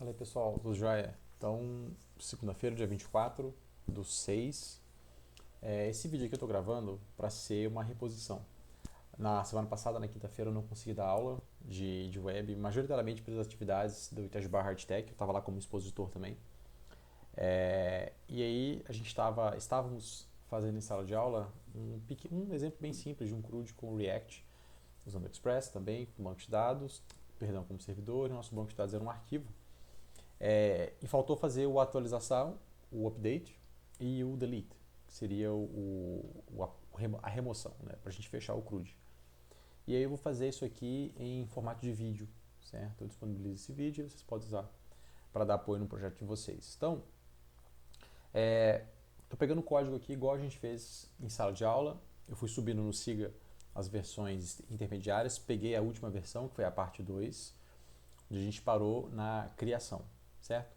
Fala aí pessoal, tudo jóia? Então, segunda-feira, dia 24/6. Esse vídeo aqui eu tô gravando para ser uma reposição. Na semana passada, na quinta-feira, eu não consegui dar aula de web, majoritariamente pelas atividades do Itajubá Hardtech, eu estava lá como expositor também. E aí a gente estávamos fazendo em sala de aula um exemplo bem simples de um CRUD com React, usando o Express também, com banco de dados, perdão, como servidor, e o nosso banco de dados era um arquivo. E faltou fazer o atualização, o update e o delete, que seria a remoção, né, para a gente fechar o CRUD. E aí eu vou fazer isso aqui em formato de vídeo, certo? Eu disponibilizo esse vídeo e vocês podem usar para dar apoio no projeto de vocês. Então, estou pegando o código aqui igual a gente fez em sala de aula. Eu fui subindo no Siga as versões intermediárias, peguei a última versão, que foi a parte 2, onde a gente parou na criação, certo?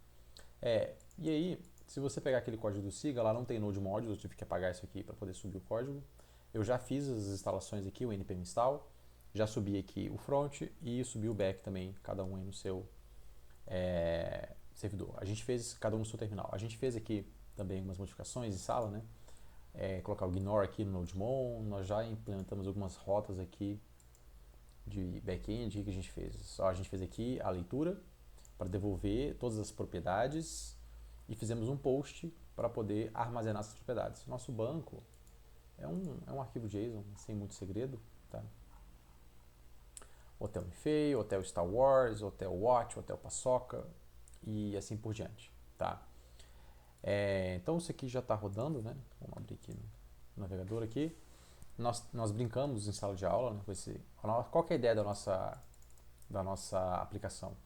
E aí, se você pegar aquele código do Siga, lá não tem Node Modules, eu tive que apagar isso aqui para poder subir o código. Eu já fiz as instalações aqui, o npm install, já subi aqui o front e subi o back também, cada um aí no seu servidor. A gente fez cada um no seu terminal. A gente fez aqui também algumas modificações em sala, né? Colocar o ignore aqui no NodeMon, nós já implementamos algumas rotas aqui de back-end que a gente fez. A gente fez aqui a leitura para devolver todas as propriedades e fizemos um post para poder armazenar essas propriedades. Nosso banco é um arquivo JSON, sem muito segredo. Tá? Hotel Mifei, Hotel Star Wars, Hotel Watch, Hotel Paçoca e assim por diante. Tá? Então isso aqui já está rodando, né? Vamos abrir aqui no navegador aqui. Nós brincamos em sala de aula, né, com qual que é a ideia da nossa aplicação?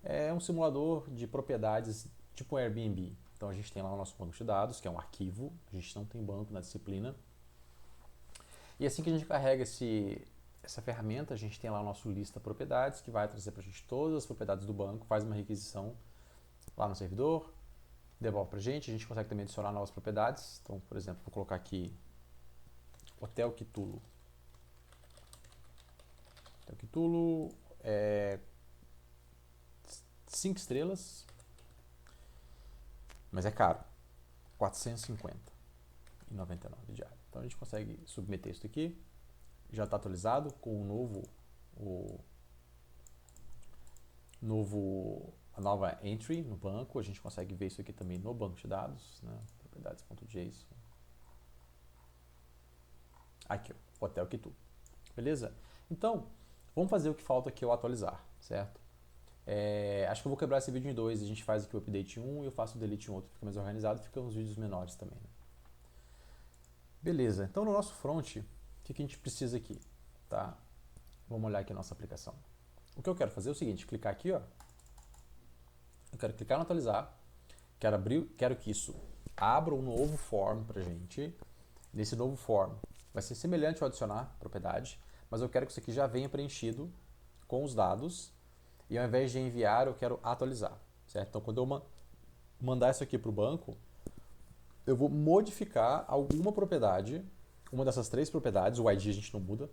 É um simulador de propriedades tipo Airbnb. Então a gente tem lá o nosso banco de dados, que é um arquivo, a gente não tem banco na disciplina. E assim que a gente carrega essa ferramenta, a gente tem lá o nosso lista propriedades, que vai trazer para a gente todas as propriedades do banco, faz uma requisição lá no servidor, devolve para a gente consegue também adicionar novas propriedades. Então, por exemplo, vou colocar aqui Hotel Quitulo. Hotel Quitulo, 5 estrelas, mas é caro, R$ 450,99 diário. Então a gente consegue submeter isso aqui, já está atualizado com a nova entry no banco. A gente consegue ver isso aqui também no banco de dados, né? Propriedades.json. Aqui, ó, Hotel Quitulo. Beleza? Então, vamos fazer o que falta aqui, eu atualizar, certo? Acho que eu vou quebrar esse vídeo em dois. A gente faz aqui o update em um e eu faço o delete em outro. Fica mais organizado, ficam os vídeos menores também. Né? Beleza, então no nosso front, o que a gente precisa aqui? Tá? Vamos olhar aqui a nossa aplicação. O que eu quero fazer é o seguinte, clicar aqui, ó. Eu quero clicar no atualizar, quero que isso abra um novo form pra gente. Nesse novo form vai ser semelhante ao adicionar propriedade, mas eu quero que isso aqui já venha preenchido com os dados e ao invés de enviar, eu quero atualizar, certo? Então, quando eu mandar isso aqui para o banco, eu vou modificar alguma propriedade, uma dessas três propriedades, o ID a gente não muda,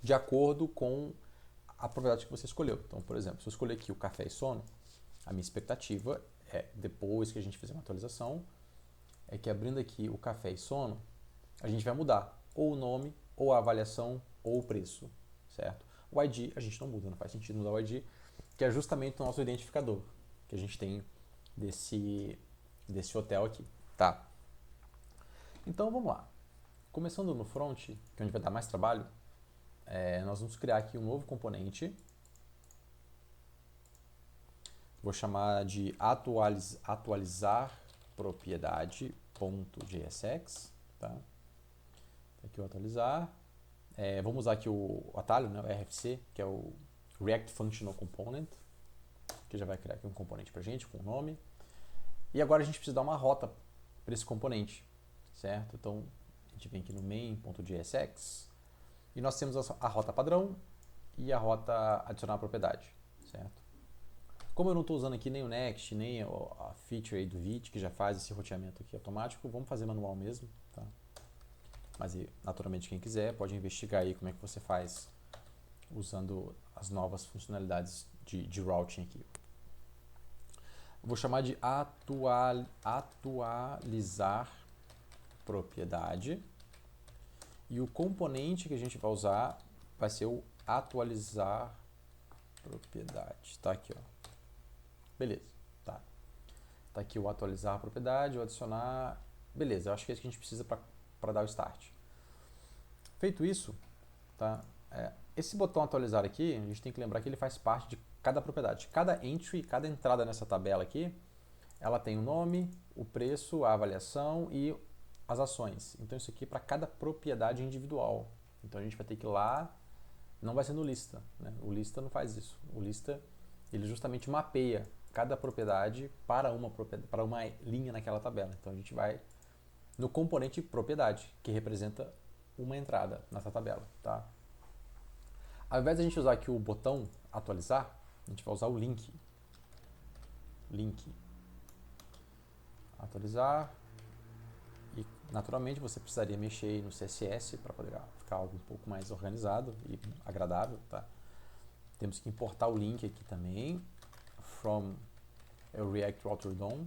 de acordo com a propriedade que você escolheu. Então, por exemplo, se eu escolher aqui o café e sono, a minha expectativa é, depois que a gente fizer uma atualização, é que abrindo aqui o café e sono, a gente vai mudar ou o nome, ou a avaliação, ou o preço, certo? O ID a gente não muda, não faz sentido mudar o ID, que é justamente o nosso identificador que a gente tem desse hotel aqui, tá? Então vamos lá. Começando no front, que é onde vai dar mais trabalho, nós vamos criar aqui um novo componente. Vou chamar de atualizar propriedade.jsx, tá? Aqui o atualizar. Vamos usar aqui o atalho, né, o RFC, que é o React Functional Component, que já vai criar aqui um componente para a gente com o nome. E agora a gente precisa dar uma rota para esse componente, certo? Então a gente vem aqui no main.jsx e nós temos a rota padrão e a rota adicionar propriedade, certo? Como eu não estou usando aqui nem o Next, nem a feature aí do Vite, que já faz esse roteamento aqui automático, vamos fazer manual mesmo, tá? Mas naturalmente quem quiser pode investigar aí como é que você faz usando as novas funcionalidades de routing aqui. vou chamar de atualizar propriedade. E o componente que a gente vai usar vai ser o atualizar propriedade. Tá aqui, ó. Beleza, tá. Tá aqui o atualizar propriedade, o adicionar. Beleza, eu acho que é isso que a gente precisa para dar o start. Feito isso, tá? Esse botão atualizar aqui, a gente tem que lembrar que ele faz parte de cada propriedade. Cada entry, cada entrada nessa tabela aqui, ela tem o nome, o preço, a avaliação e as ações. Então isso aqui é para cada propriedade individual. Então a gente vai ter que ir lá, não vai ser no lista, né? O lista não faz isso. O lista, ele justamente mapeia cada propriedade para uma linha naquela tabela. Então a gente vai no componente propriedade, que representa uma entrada nessa tabela, tá? Ao invés de a gente usar aqui o botão atualizar, a gente vai usar o link. Link. Atualizar. E naturalmente você precisaria mexer no CSS para poder ficar algo um pouco mais organizado e agradável, tá? Temos que importar o link aqui também. From o React Router DOM.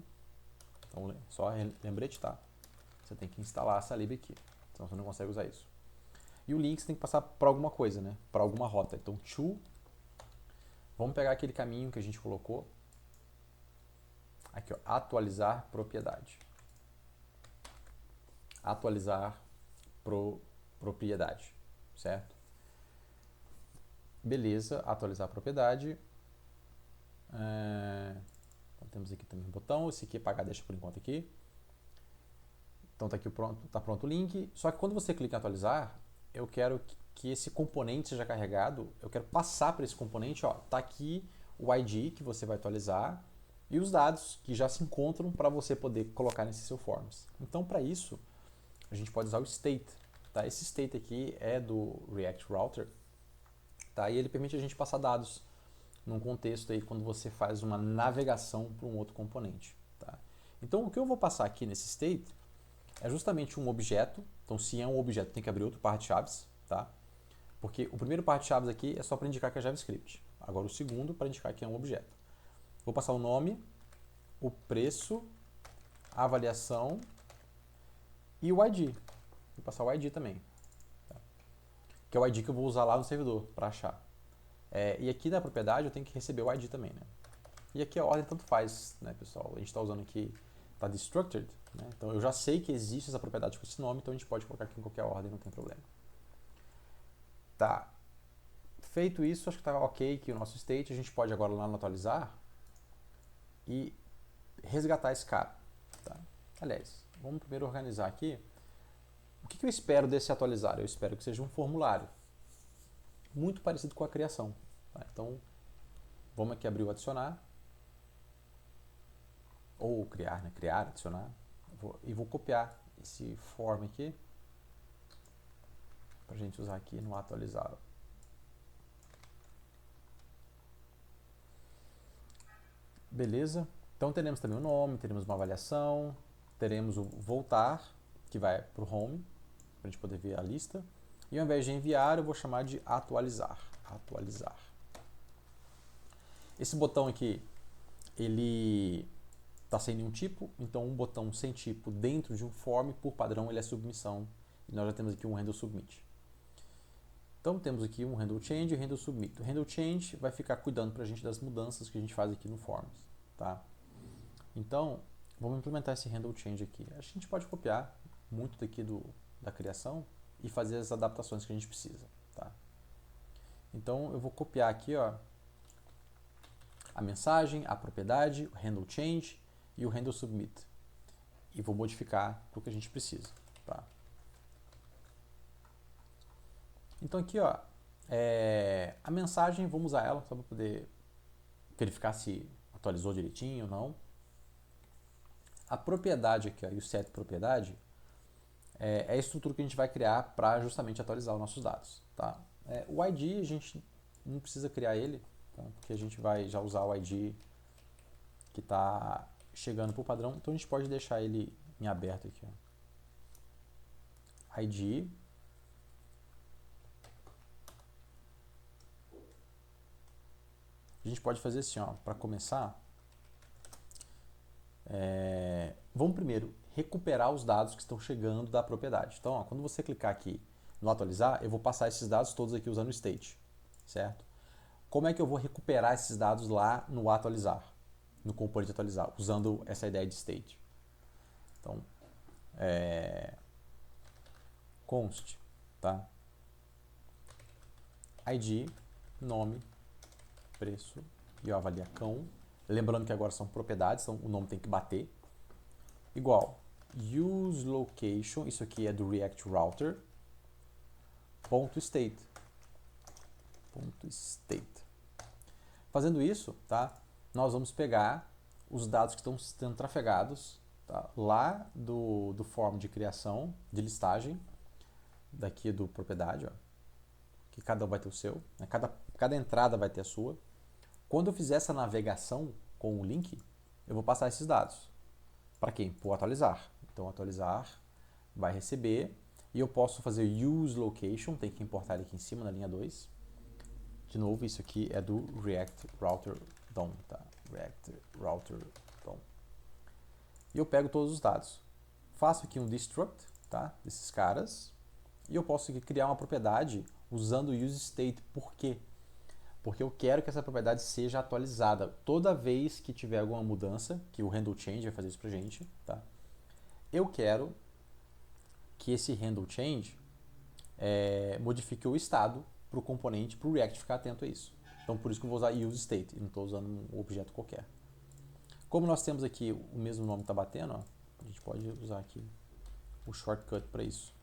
Então, só lembrete, tá? Você tem que instalar essa lib aqui, senão você não consegue usar isso. E o link você tem que passar para alguma coisa, né? Para alguma rota. Então, to. Vamos pegar aquele caminho que a gente colocou. Aqui, ó, atualizar propriedade. Atualizar propriedade, certo? Beleza, atualizar propriedade. Então, temos aqui também um botão. Esse aqui é pagar, deixa por enquanto aqui. Então, tá aqui tá pronto o link. Só que quando você clica em atualizar, eu quero que esse componente seja carregado, eu quero passar para esse componente, ó, tá aqui o ID que você vai atualizar e os dados que já se encontram para você poder colocar nesse seu forms. Então, para isso, a gente pode usar o state, tá? Esse state aqui é do React Router, tá? E ele permite a gente passar dados num contexto aí quando você faz uma navegação para um outro componente, tá? Então, o que eu vou passar aqui nesse state é justamente um objeto. Então, se é um objeto, tem que abrir outro par de chaves, tá? Porque o primeiro par de chaves aqui é só para indicar que é JavaScript. Agora, o segundo para indicar que é um objeto. Vou passar o nome, o preço, a avaliação e o ID. Vou passar o ID também, tá? Que é o ID que eu vou usar lá no servidor para achar. E aqui na propriedade eu tenho que receber o ID também, né? E aqui a ordem tanto faz, né, pessoal? A gente está usando aqui, está destructured, né? Então eu já sei que existe essa propriedade com esse nome, então a gente pode colocar aqui em qualquer ordem, não tem problema. Tá. Feito isso, acho que está ok aqui o nosso state. A gente pode agora lá no atualizar e resgatar esse cara. Tá? Aliás, vamos primeiro organizar aqui. O que eu espero desse atualizar? Eu espero que seja um formulário muito parecido com a criação. Tá? Então, vamos aqui abrir o adicionar. Ou criar, né? Criar, adicionar. E vou copiar esse form aqui para a gente usar aqui no atualizar. Beleza? Então teremos também o nome, teremos uma avaliação, teremos o voltar, que vai para o home, para a gente poder ver a lista. E ao invés de enviar, eu vou chamar de atualizar. Atualizar. Esse botão aqui, ele está sem nenhum tipo, então um botão sem tipo dentro de um form, por padrão, ele é submissão. E nós já temos aqui um handle submit. Então temos aqui um handle change e um handle submit. O handle change vai ficar cuidando para a gente das mudanças que a gente faz aqui no forms, tá? Então, vamos implementar esse handle change aqui. A gente pode copiar muito daqui da criação e fazer as adaptações que a gente precisa, tá? Então, eu vou copiar aqui, ó, a mensagem, a propriedade, o handle change e o handle submit. E vou modificar para o que a gente precisa, tá? Então aqui, ó, a mensagem, vamos usar ela só para poder verificar se atualizou direitinho ou não. A propriedade aqui, ó, e o set propriedade, é a estrutura que a gente vai criar para justamente atualizar os nossos dados, tá? O ID a gente não precisa criar ele, tá? Porque a gente vai já usar o ID que está chegando por padrão, então a gente pode deixar ele em aberto aqui, ó. ID. A gente pode fazer assim, ó, para começar, Vamos primeiro recuperar os dados que estão chegando da propriedade. Então, ó, quando você clicar aqui no atualizar, eu vou passar esses dados todos aqui usando o state, certo? Como é que eu vou recuperar esses dados lá no atualizar, no componente atualizar, usando essa ideia de state? Então, const, tá? ID, nome, preço e o avaliacão. Lembrando que agora são propriedades, então o nome tem que bater. Igual use location, isso aqui é do React Router, ponto state. Fazendo isso, tá? Nós vamos pegar os dados que estão sendo trafegados, tá? Lá do form de criação, de listagem, daqui do propriedade, ó, que cada um vai ter o seu, né? Cada entrada vai ter a sua. Quando eu fizer essa navegação com o link, eu vou passar esses dados. Para quem? Para o atualizar. Então, atualizar vai receber e eu posso fazer use location, tem que importar ele aqui em cima na linha 2. De novo, isso aqui é do React Router DOM, tá? React Router DOM. E eu pego todos os dados. Faço aqui um destruct, tá? Desses caras. E eu posso aqui criar uma propriedade usando o useState. Por quê? Porque eu quero que essa propriedade seja atualizada toda vez que tiver alguma mudança, que o handle change vai fazer isso pra gente, tá? Eu quero que esse handle change modifique o estado para o componente, para o React ficar atento a isso. Então, por isso que eu vou usar useState, e não estou usando um objeto qualquer. Como nós temos aqui o mesmo nome que está batendo, ó, a gente pode usar aqui o shortcut para isso.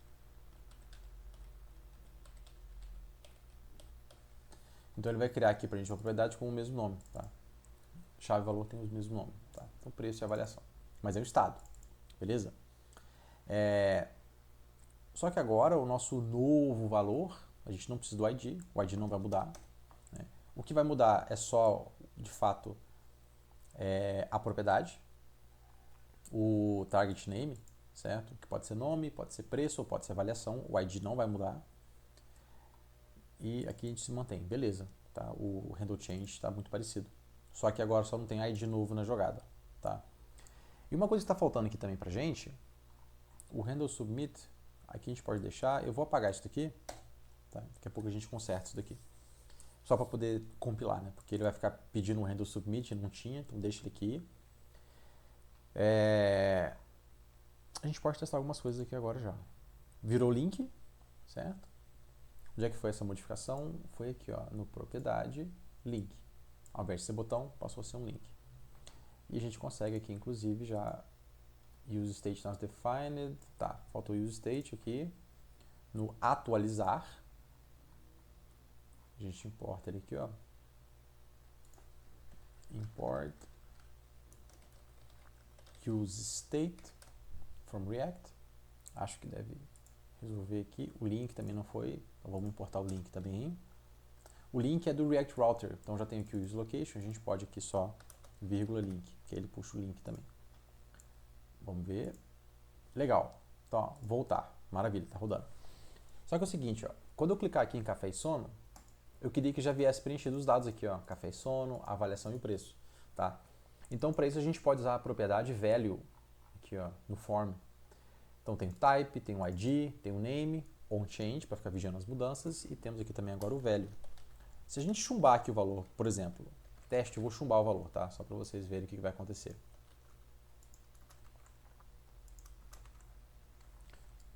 Então, ele vai criar aqui para a gente uma propriedade com o mesmo nome. Tá? Chave e valor tem o mesmo nome. Tá? Então, preço e avaliação. Mas é o estado. Beleza? Só que agora o nosso novo valor, a gente não precisa do ID, o ID não vai mudar. Né? O que vai mudar é só, de fato, a propriedade, o target name, certo? Que pode ser nome, pode ser preço, ou pode ser avaliação, o ID não vai mudar. E aqui a gente se mantém, beleza. Tá? O handle change está muito parecido. Só que agora só não tem ID novo na jogada. Tá? E uma coisa que está faltando aqui também pra gente, o handle submit, aqui a gente pode deixar, eu vou apagar isso daqui, tá? Daqui a pouco a gente conserta isso daqui. Só para poder compilar, né? Porque ele vai ficar pedindo um handle submit, não tinha, então deixa ele aqui. A gente pode testar algumas coisas aqui agora já. Virou link, certo? Onde é que foi essa modificação? Foi aqui, ó, no propriedade, link. Ao invés de ser botão, passou a ser um link. E a gente consegue aqui, inclusive, já use state not defined. Tá, faltou use state aqui. No atualizar, a gente importa ele aqui, ó. Import use state from React. Acho que deve resolver aqui. O link também não foi, então vamos importar o link também. O link é do React Router, então já tenho aqui o use location, a gente pode aqui só vírgula link, que ele puxa o link também. Vamos ver. Legal. Então, ó, voltar. Maravilha, tá rodando. Só que é o seguinte, ó, quando eu clicar aqui em café e sono, eu queria que já viesse preenchido os dados aqui, ó, café e sono, avaliação e o preço, tá? Então, para isso a gente pode usar a propriedade value aqui, ó, no form. Então tem o type, tem o ID, tem o name, onChange para ficar vigiando as mudanças e temos aqui também agora o value. Se a gente chumbar aqui o valor, por exemplo, teste, eu vou chumbar o valor, tá? Só para vocês verem o que vai acontecer.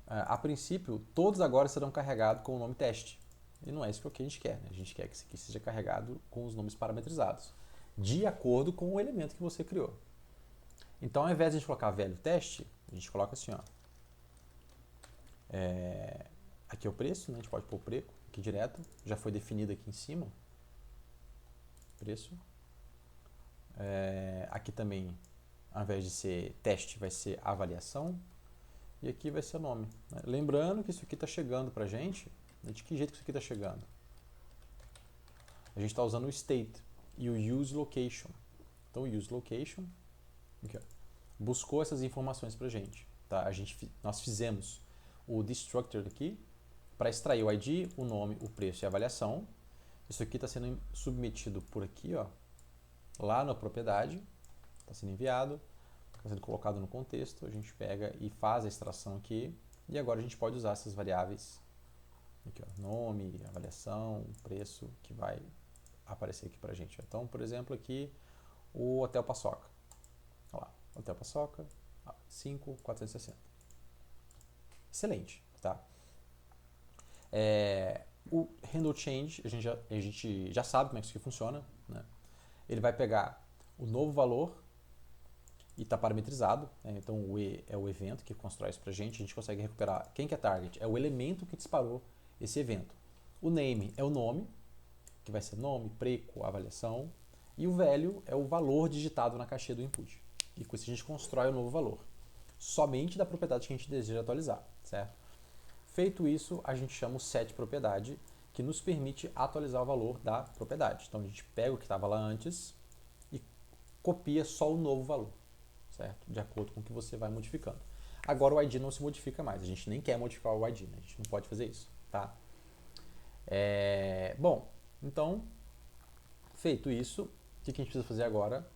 A princípio, todos agora serão carregados com o nome teste. E não é isso que a gente quer, né? A gente quer que isso aqui seja carregado com os nomes parametrizados, de acordo com o elemento que você criou. Então, ao invés de a gente colocar velho teste, a gente coloca assim, ó. Aqui é o preço, né? A gente pode pôr o preço aqui direto, já foi definido aqui em cima. Preço. Aqui também, ao invés de ser teste, vai ser avaliação. E aqui vai ser o nome. Né? Lembrando que isso aqui está chegando para a gente. De que jeito que isso aqui está chegando? A gente está usando o state e o use location. Então, o use location aqui, ó, buscou essas informações para a gente. Tá? Nós fizemos o destructor aqui para extrair o ID, o nome, o preço e a avaliação. Isso aqui está sendo submetido por aqui, ó, lá na propriedade. Está sendo enviado. está sendo colocado no contexto, a gente pega e faz a extração aqui, e agora a gente pode usar essas variáveis, aqui, ó, nome, avaliação, preço, que vai aparecer aqui para a gente. Então, por exemplo, aqui o Hotel Paçoca. Olha lá, Hotel Paçoca, 5.460. Excelente, tá? O handle change, a gente já sabe como é que isso aqui funciona, né? Ele vai pegar o novo valor e está parametrizado, né? Então o E é o evento que constrói isso para a gente consegue recuperar quem que é target, é o elemento que disparou esse evento. O name é o nome, que vai ser nome, preco, avaliação, e o value é o valor digitado na caixinha do input. E com isso a gente constrói o novo valor, somente da propriedade que a gente deseja atualizar, certo? Feito isso, a gente chama o setPropriedade, que nos permite atualizar o valor da propriedade. Então a gente pega o que estava lá antes e copia só o novo valor, certo? De acordo com o que você vai modificando. Agora o ID não se modifica mais, a gente nem quer modificar o ID, né? A gente não pode fazer isso, tá? Bom, então, feito isso, o que a gente precisa fazer agora?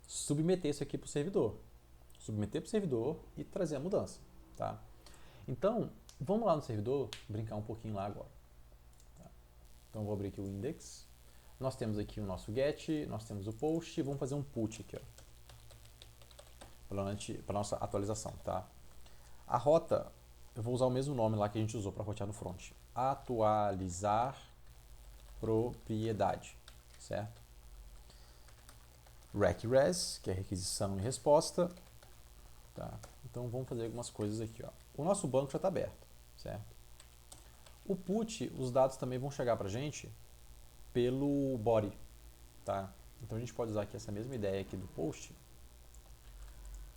Submeter isso aqui para o servidor. Submeter para o servidor e trazer a mudança, tá? Então, vamos lá no servidor, brincar um pouquinho lá agora. Tá? Então, eu vou abrir aqui o index. Nós temos aqui o nosso get, nós temos o post, vamos fazer um put aqui, ó, para nossa atualização, tá? A rota, eu vou usar o mesmo nome lá que a gente usou para rotear no front. Atualizar propriedade, certo? Req-res, que é requisição e resposta. Tá? Então vamos fazer algumas coisas aqui, ó. O nosso banco já está aberto, certo? O put, os dados também vão chegar para a gente pelo body, tá? Então a gente pode usar aqui essa mesma ideia aqui do post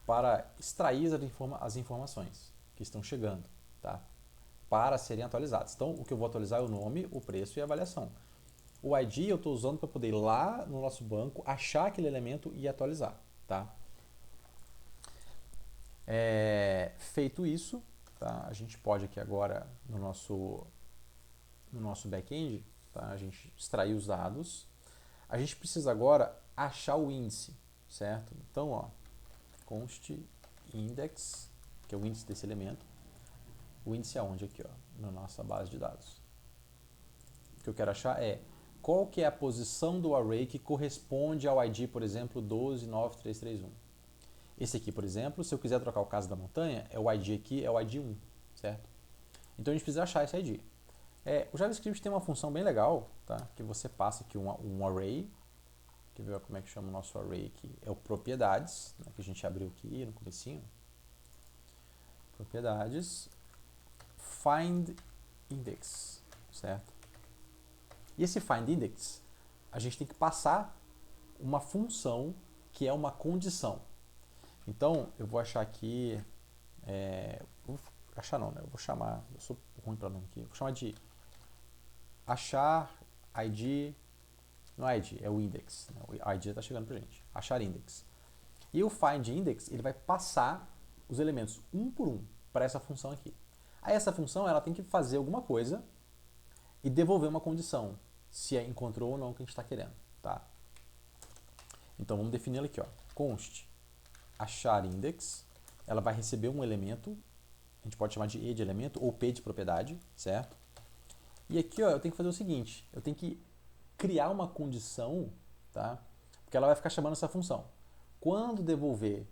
para extrair as informações que estão chegando, tá? Para serem atualizadas. Então o que eu vou atualizar é o nome, o preço e a avaliação. O ID eu estou usando para poder ir lá no nosso banco, achar aquele elemento e atualizar, tá? Feito isso, tá? A gente pode aqui agora no nosso back-end, tá? A gente extrair os dados. A gente precisa agora achar o índice, certo? Então, ó, const index, que é o índice desse elemento. O índice é onde? Aqui, ó, na nossa base de dados. O que eu quero achar é qual que é a posição do array que corresponde ao ID, por exemplo, 129331. Esse aqui, por exemplo, se eu quiser trocar o caso da montanha, o ID aqui é o ID 1, certo? Então a gente precisa achar esse ID. O JavaScript tem uma função bem legal, tá? Que você passa aqui um array. Quer ver como é que chama o nosso array aqui? É o propriedades, né, que a gente abriu aqui no comecinho. Propriedades, find index, certo? E esse find index, a gente tem que passar uma função que é uma condição. Então, eu vou achar aqui, eu vou chamar, eu sou ruim para nome aqui, eu vou chamar de achar ID, não é ID, é o index, né? O ID está chegando para a gente, achar index. E o find index, ele vai passar os elementos um por um para essa função aqui. Aí essa função, ela tem que fazer alguma coisa e devolver uma condição, se encontrou ou não o que a gente está querendo, tá? Então, vamos definir ela aqui, ó, const achar index, ela vai receber um elemento, a gente pode chamar de E de elemento ou P de propriedade, certo? E aqui, ó, eu tenho que fazer o seguinte, eu tenho que criar uma condição, tá? Porque ela vai ficar chamando essa função. Quando devolver,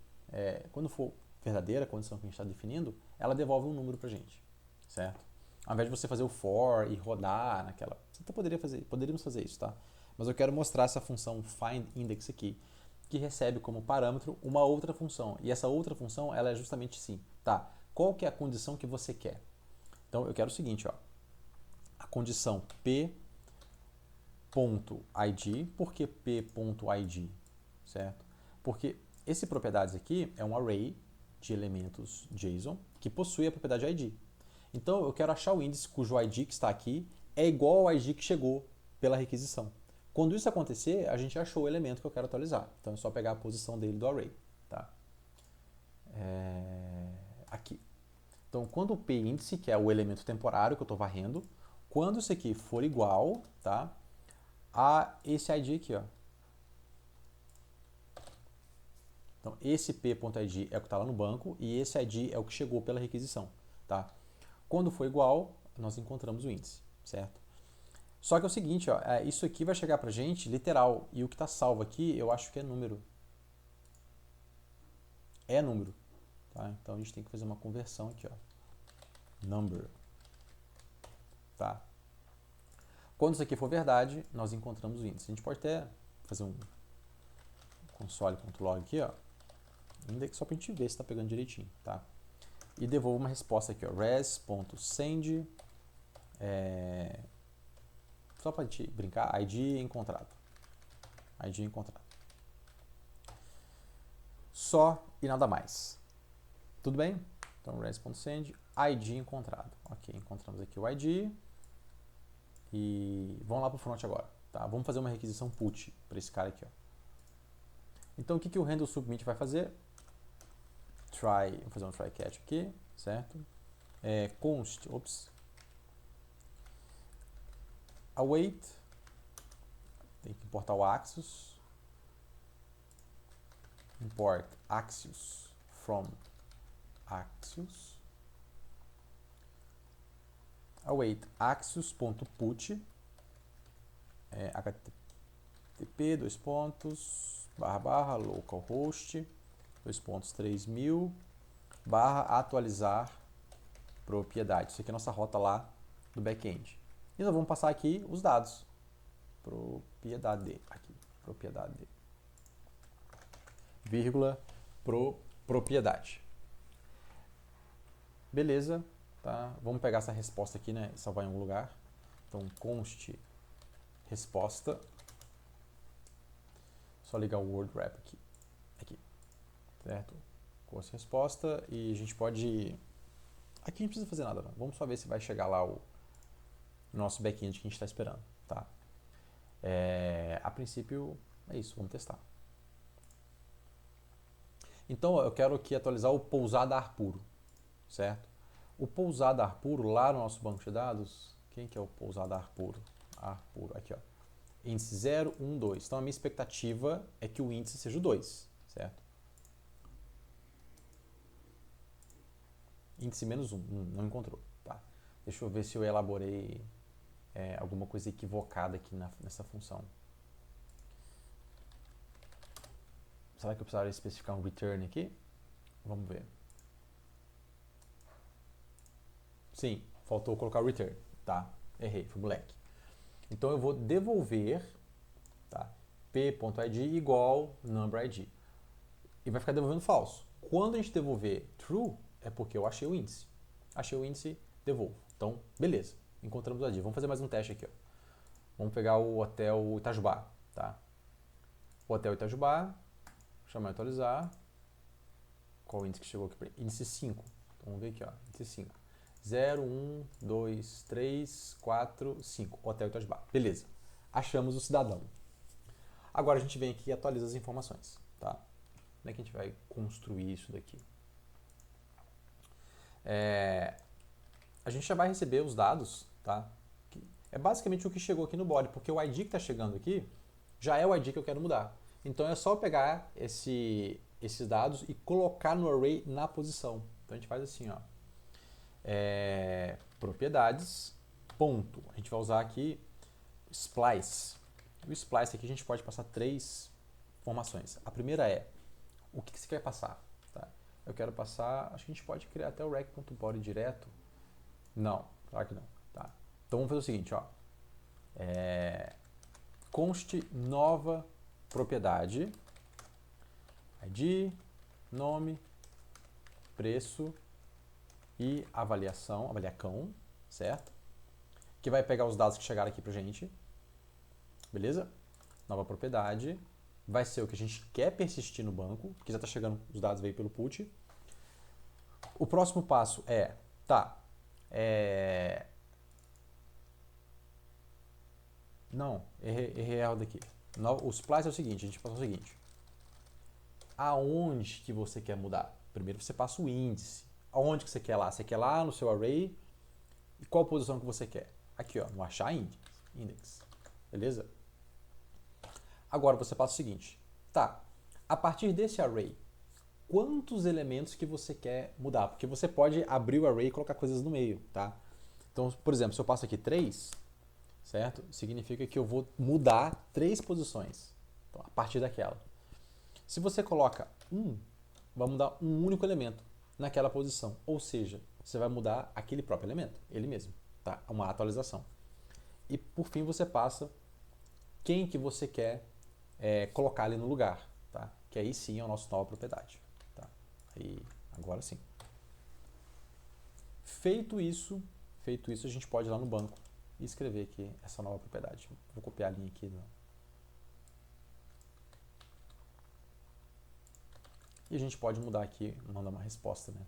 quando for verdadeira a condição que a gente está definindo, ela devolve um número pra gente, certo? Ao invés de você fazer o for e rodar naquela, você poderíamos fazer isso, tá? Mas eu quero mostrar essa função find index aqui, que recebe como parâmetro uma outra função. E essa outra função, ela é justamente assim, tá? Qual que é a condição que você quer? Então, eu quero o seguinte, ó. A condição p.id, por que p.id, certo? Porque esse propriedades aqui é um array de elementos JSON que possui a propriedade ID. Então, eu quero achar o índice cujo ID que está aqui é igual ao ID que chegou pela requisição. Quando isso acontecer, a gente achou o elemento que eu quero atualizar. Então, é só pegar a posição dele do array. Tá? Aqui. Então, quando o p-índice, que é o elemento temporário que eu estou varrendo, quando isso aqui for igual, tá, a esse ID aqui, ó, Então, esse p.id é o que está lá no banco e esse id é o que chegou pela requisição, tá? Quando for igual, nós encontramos o índice, certo? Só que é o seguinte, ó, isso aqui vai chegar pra gente literal e o que está salvo aqui eu acho que é número. É número, tá? Então a gente tem que fazer uma conversão aqui, ó. Number, tá? Quando isso aqui for verdade, nós encontramos o índice. A gente pode até fazer um console.log aqui, ó, index só pra gente ver se está pegando direitinho, tá? E devolvo uma resposta aqui, ó, res.send, só pra gente brincar, id encontrado. id encontrado. Só e nada mais. Tudo bem? Então, res.send, id encontrado. Ok, encontramos aqui o id. E vamos lá para o front agora. Tá? Vamos fazer uma requisição put para esse cara aqui. Ó. Então, o que o handle submit vai fazer? Vou fazer um try catch aqui, certo? Const, await, tem que importar o Axios. Import Axios from Axios. Await axios.put http localhost 3000 atualizar propriedade. Isso aqui é a nossa rota lá do back-end. E nós vamos passar aqui os dados. Propriedade aqui, propriedade, vírgula, propriedade. Beleza. Tá? Vamos pegar essa resposta aqui, né, e salvar em algum lugar. Então, const resposta. Só ligar o word wrap aqui, certo? Const resposta e a gente pode... Aqui não precisa fazer nada, não. Vamos só ver se vai chegar lá o nosso back-end que a gente está esperando, tá? A princípio, é isso. Vamos testar. Então, eu quero aqui atualizar o pousada ar puro, certo? O pousada ar puro, lá no nosso banco de dados, quem que é o pousada ar puro? Ar puro, aqui ó, índice 0, 1, 2. Então a minha expectativa é que o índice seja o 2, certo? Índice menos 1, não encontrou, tá? Deixa eu ver se eu elaborei alguma coisa equivocada aqui nessa função. Será que eu precisaria especificar um return aqui? Vamos ver. Sim, faltou colocar o return, tá? Errei, foi moleque. Então eu vou devolver, tá? p.id igual numberID. E vai ficar devolvendo falso. Quando a gente devolver true, é porque eu achei o índice. Achei o índice, devolvo. Então, beleza. Encontramos o ID. Vamos fazer mais um teste aqui, ó. Vamos pegar o hotel Itajubá, tá? O hotel Itajubá, chamar e atualizar. Qual o índice que chegou aqui? Índice 5. Então vamos ver aqui, ó. Índice 5. 0, 1, 2, 3, 4, 5. Hotel Itajubá. Beleza. Achamos o cidadão. Agora a gente vem aqui e atualiza as informações, tá? Como é que a gente vai construir isso daqui? A gente já vai receber os dados, tá? É basicamente o que chegou aqui no body, porque o ID que está chegando aqui já é o ID que eu quero mudar. Então é só eu pegar esses dados e colocar no array na posição. Então a gente faz assim, ó. Propriedades, ponto. A gente vai usar aqui splice. O splice aqui a gente pode passar 3 informações. A primeira é, o que você quer passar? Tá? Eu quero passar, acho que a gente pode criar até o rec.body direto. Não, claro que não. Tá? Então vamos fazer o seguinte, ó. Const nova propriedade, ID, nome, preço e avaliacão, certo? Que vai pegar os dados que chegaram aqui pra gente. Beleza? Nova propriedade. Vai ser o que a gente quer persistir no banco, que já está chegando, os dados veio pelo put. O próximo passo é, não, errei erro daqui. O splice é o seguinte, a gente passa o seguinte. Aonde que você quer mudar? Primeiro você passa o índice. Aonde que você quer lá? Você quer lá no seu array? E qual posição que você quer? Aqui, ó, no achar index. Beleza? Agora você passa o seguinte. Tá, a partir desse array, quantos elementos que você quer mudar, porque você pode abrir o array e colocar coisas no meio, tá? Então, por exemplo, se eu passo aqui 3, certo? Significa que eu vou mudar 3 posições, então, a partir daquela. Se você coloca 1, vai mudar um único elemento naquela posição, ou seja, você vai mudar aquele próprio elemento, ele mesmo, tá? Uma atualização. E por fim você passa quem que você quer colocar ali no lugar, tá? Que aí sim é a nossa nova propriedade, tá? Aí, agora sim. Feito isso, a gente pode ir lá no banco e escrever aqui essa nova propriedade. Vou copiar a linha aqui. E a gente pode mudar aqui, mandar uma resposta, né?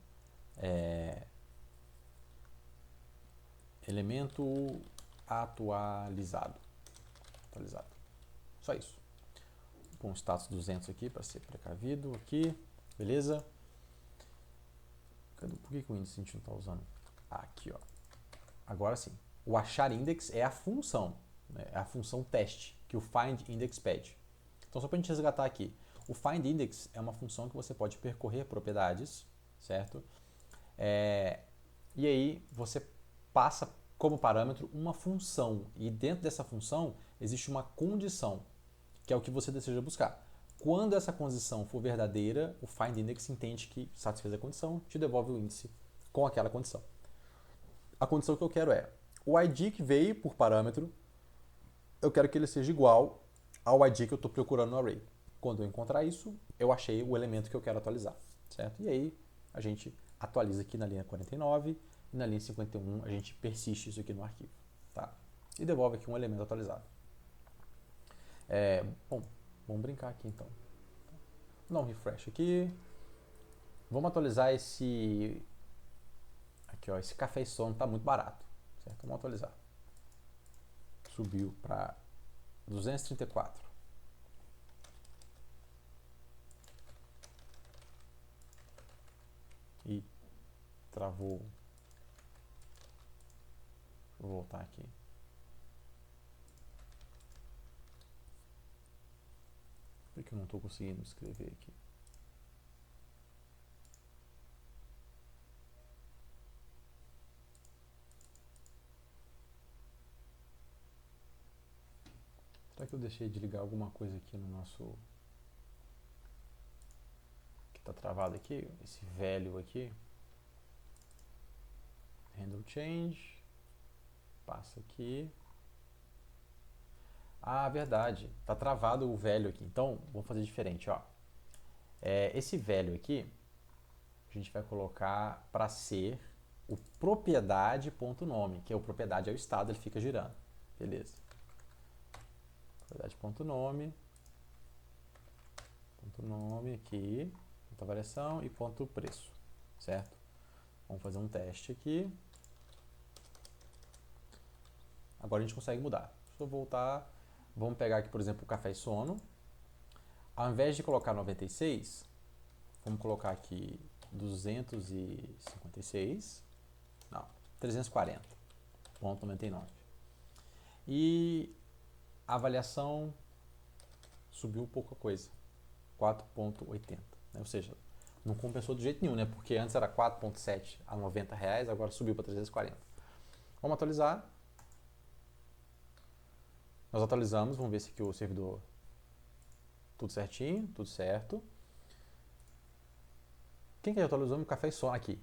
Elemento atualizado. Só isso. Com status 200 aqui para ser precavido aqui, beleza? Por que o índice a gente não está usando? Aqui, ó. Agora sim. O achar index é a função, né? É a função teste que o find index pede. Então só para a gente resgatar aqui, o find index é uma função que você pode percorrer propriedades, certo? E aí você passa como parâmetro uma função e dentro dessa função existe uma condição, que é o que você deseja buscar. Quando essa condição for verdadeira, o find index entende que satisfez a condição, te devolve o índice com aquela condição. A condição que eu quero é o ID que veio por parâmetro, eu quero que ele seja igual ao ID que eu estou procurando no array. Quando eu encontrar isso, eu achei o elemento que eu quero atualizar, certo? E aí a gente atualiza aqui na linha 49 e na linha 51 a gente persiste isso aqui no arquivo, tá? E devolve aqui um elemento atualizado. Bom, vamos brincar aqui então. Vou dar um refresh aqui. Vamos atualizar esse... Aqui, ó, esse café e sono está muito barato, certo? Vamos atualizar. Subiu para 234. E travou. Vou voltar aqui. Por que eu não estou conseguindo escrever aqui? Será que eu deixei de ligar alguma coisa aqui no nosso... que está travado aqui? Esse velho aqui. Handle change. Passa aqui. Ah, verdade. Tá travado o velho aqui. Então, vamos fazer diferente, ó. Esse velho aqui, a gente vai colocar para ser o propriedade.nome, que é o propriedade é o estado, ele fica girando. Beleza. Propriedade.nome. Nome aqui, ponto variação e ponto preço, certo? Vamos fazer um teste aqui. Agora a gente consegue mudar. Se eu voltar, vamos pegar aqui, por exemplo, o café e sono. Ao invés de colocar 96, vamos colocar aqui 256, não, 340.99. E a avaliação subiu pouca coisa, 4,80, né? Ou seja, não compensou de jeito nenhum, né? Porque antes era 4,7 a R$90, agora subiu para 340. Vamos atualizar. Nós atualizamos, vamos ver se aqui o servidor tudo certinho, tudo certo. Quem que atualizou o café e sono aqui?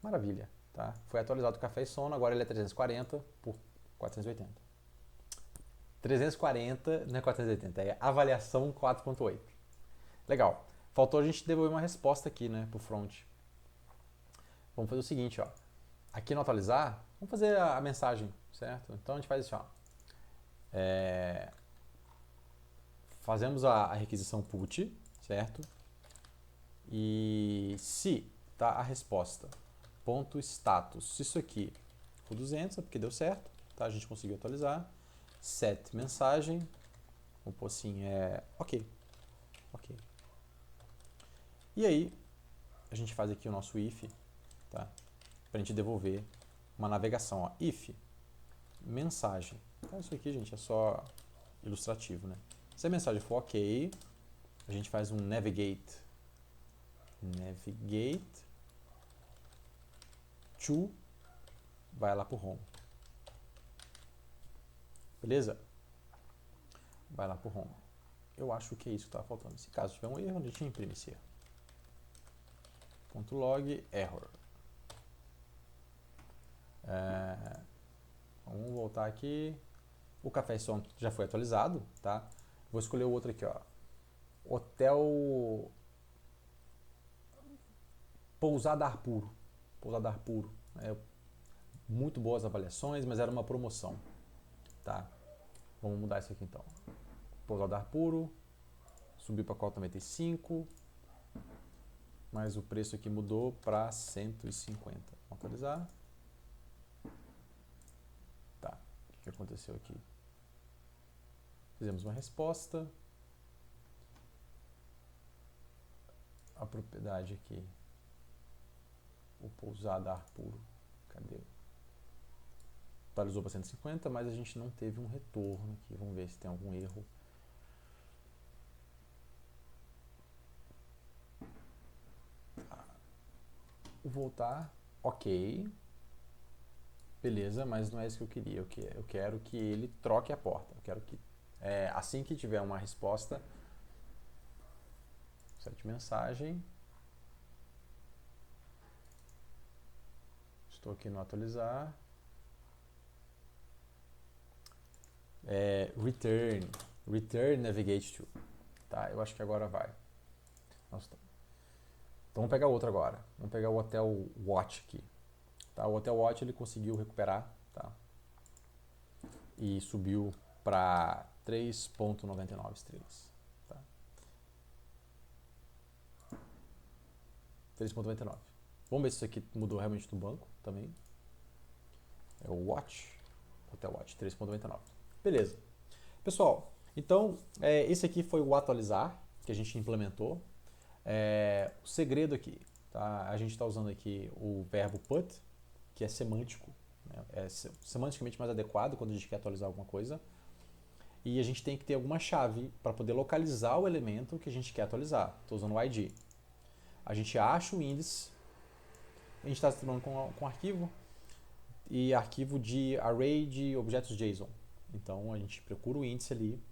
Maravilha, tá? Foi atualizado o café e sono, agora ele é 340 por 480. 340 não é 480, é avaliação 4.8. Legal. Faltou a gente devolver uma resposta aqui, né, pro front. Vamos fazer o seguinte, ó. Aqui no atualizar, vamos fazer a mensagem, certo? Então a gente faz assim, ó. Fazemos a requisição put, certo? E se tá a resposta ponto status, se isso aqui for 200, é porque deu certo, tá? A gente conseguiu atualizar. Set mensagem, vamos pôr assim, ok. E aí, a gente faz aqui o nosso if, tá? Pra gente devolver uma navegação, ó. If mensagem. Então, isso aqui, gente, é só ilustrativo, né? Se a mensagem for ok, a gente faz um navigate to, vai lá pro home. Beleza? Vai lá pro home. Eu acho que é isso que estava faltando. Se caso tiver um erro, a gente imprime esse erro. .log error. Vamos voltar aqui. O café e som já foi atualizado, tá? Vou escolher o outro aqui, ó. Hotel Pousada Ar Puro. Pousada Ar Puro. Muito boas avaliações, mas era uma promoção, tá? Vamos mudar isso aqui então. Pousada Ar Puro. Subiu para 4,95. Mas o preço aqui mudou para 150. Vamos atualizar. Tá. O que aconteceu aqui? Fizemos uma resposta. A propriedade aqui. O Pousada Ar Puro. Cadê? Atualizou para 150, mas a gente não teve um retorno aqui. Vamos ver se tem algum erro. O voltar, ok. Beleza, mas não é isso que eu queria. Eu quero que ele troque a porta. Eu quero que, assim que tiver uma resposta, set mensagem. Estou aqui no atualizar. Return navigate to. Tá, eu acho que agora vai. Nossa, então vamos pegar outro agora. Vamos pegar o Hotel Watch aqui. Tá, o Hotel Watch ele conseguiu recuperar, tá? E subiu para 3,99 estrelas. Tá? 3,99. Vamos ver se isso aqui mudou realmente do banco também. É o Watch. Hotel Watch 3,99. Beleza. Pessoal, então esse aqui foi o atualizar que a gente implementou. O segredo aqui, tá? A gente está usando aqui o verbo put, que é semântico, né? É semanticamente mais adequado quando a gente quer atualizar alguma coisa. E a gente tem que ter alguma chave para poder localizar o elemento que a gente quer atualizar. Estou usando o ID. A gente acha o índice, a gente está trabalhando com arquivo, e arquivo de array de objetos JSON. Então a gente procura o índice ali,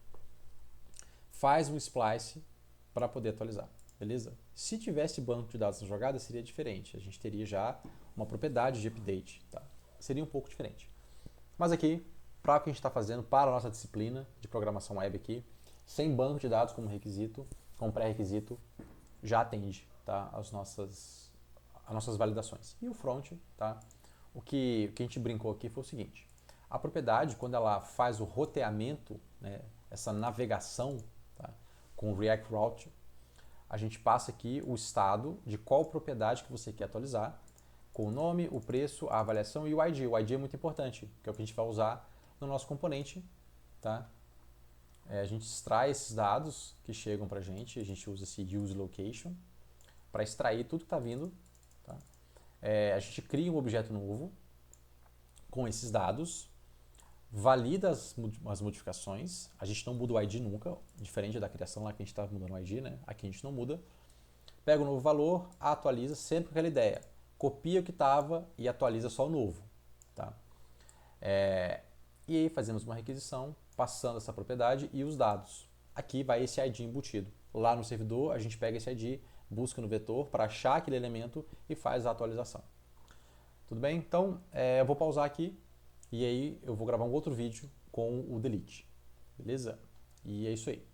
faz um splice para poder atualizar, beleza? Se tivesse banco de dados na jogada seria diferente, a gente teria já uma propriedade de update, tá? Seria um pouco diferente. Mas aqui, para o que a gente está fazendo, para a nossa disciplina de programação web aqui, sem banco de dados como requisito, como pré-requisito, já atende, tá? as nossas validações. E o front, tá? O que a gente brincou aqui foi o seguinte: a propriedade, quando ela faz o roteamento, né, essa navegação, tá, com o React Route, a gente passa aqui o estado de qual propriedade que você quer atualizar, com o nome, o preço, a avaliação e o ID. O ID é muito importante, que é o que a gente vai usar no nosso componente. Tá? A gente extrai esses dados que chegam para a gente usa esse use location para extrair tudo que está vindo. Tá? A gente cria um objeto novo com esses dados, valida as modificações, a gente não muda o ID nunca, diferente da criação lá que a gente estava mudando o ID, né? Aqui a gente não muda. Pega o novo valor, atualiza sempre com aquela ideia. Copia o que estava e atualiza só o novo. Tá? E aí fazemos uma requisição, passando essa propriedade e os dados. Aqui vai esse ID embutido. Lá no servidor a gente pega esse ID, busca no vetor para achar aquele elemento e faz a atualização. Tudo bem? Então eu vou pausar aqui. E aí eu vou gravar um outro vídeo com o delete, beleza? E é isso aí.